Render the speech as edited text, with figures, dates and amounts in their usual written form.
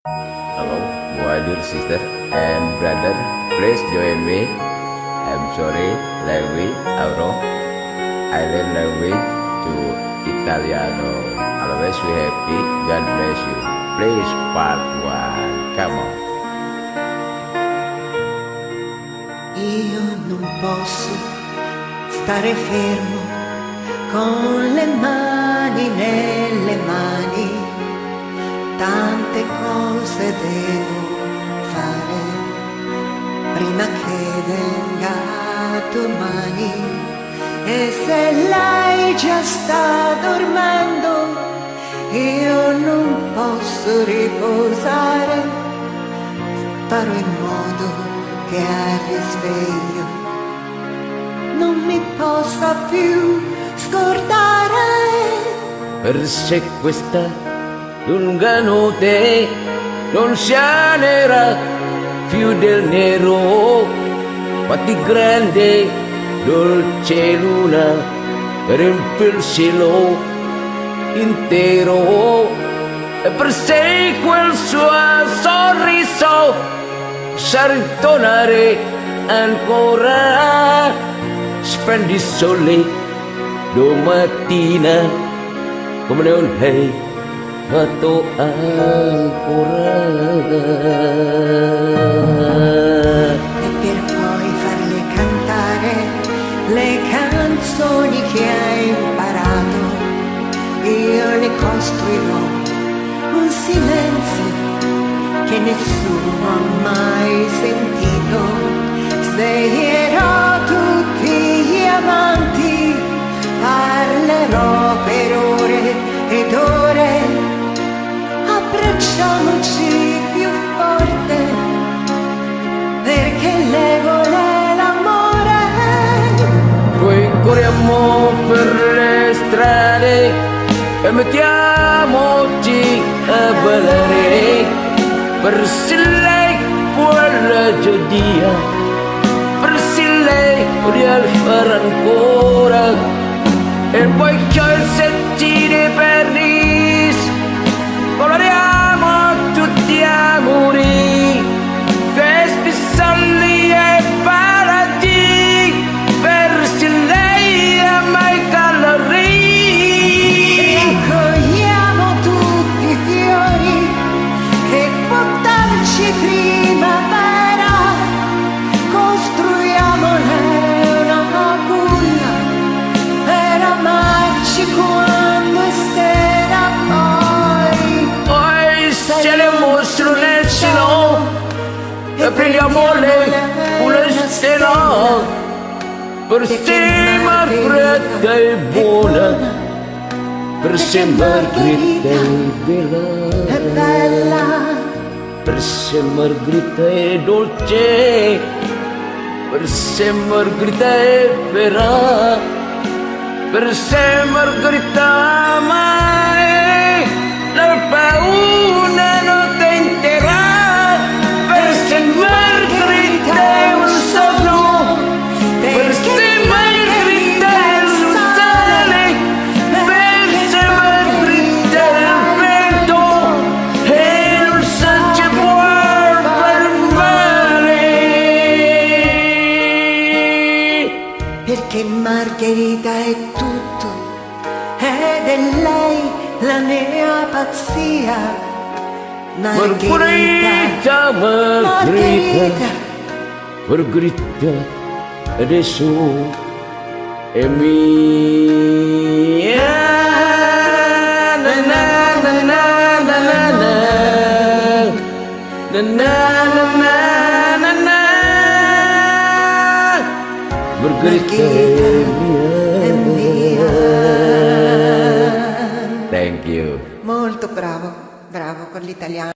Hello, my dear sister and brother, please join me. I'm sorry, language, wrong. I learn language to Italiano. Always be happy. God bless you. Please, part one. Come on. Io non posso stare fermo con le mani nelle mani. Tante cose devo fare prima che venga domani. E se lei già sta dormendo, io non posso riposare. Farò in modo che al risveglio non mi possa più scordare. Per se questa lunga notte non sia nera più del nero, fatti grande dolce luna riempie il cielo intero, e per sé quel suo sorriso sa ritornare ancora. Spendi sole domattina come non hai fatto ancora, E per poi farle cantare le canzoni che hai imparato, io le costruirò un silenzio che nessuno ha mai sentito. Sveglierò tutti gli amanti, parlerò per ore ed ore. Abbracciamoci più forte, perché lei vuole l'amore. poi corriamo per le strade e mettiamoci a ballare, per se lei vuole gioia, per se lei vuole fare ancora. E poi c'è il settine Paris, coloriamo tutti amori, questi soldi e paradisi, per se lei ama i colori. Raccogliamo tutti i fiori che può darci primavera, costruiamone una culla per amarci quando è sera. Poi Salemos nel cielo e prendiamole una stella, per se Margherita è buona, per se Margherita è è bella, bella. per se Margherita è dolce, per se Margherita è vera, per se Margherita mai la paura non tenterà, per se Margherita è un sogno, per se Margherita è il sale, per se Margherita è il vento e non sa ci può fermare. Perché Margherita è tutto ed è lei la mia pazzia. Margherita, Margherita, Margherita adesso è mia. Na na na na na na na, na na na na na, Margherita è mia. Thank you. Molto bravo, bravo con l'italiano.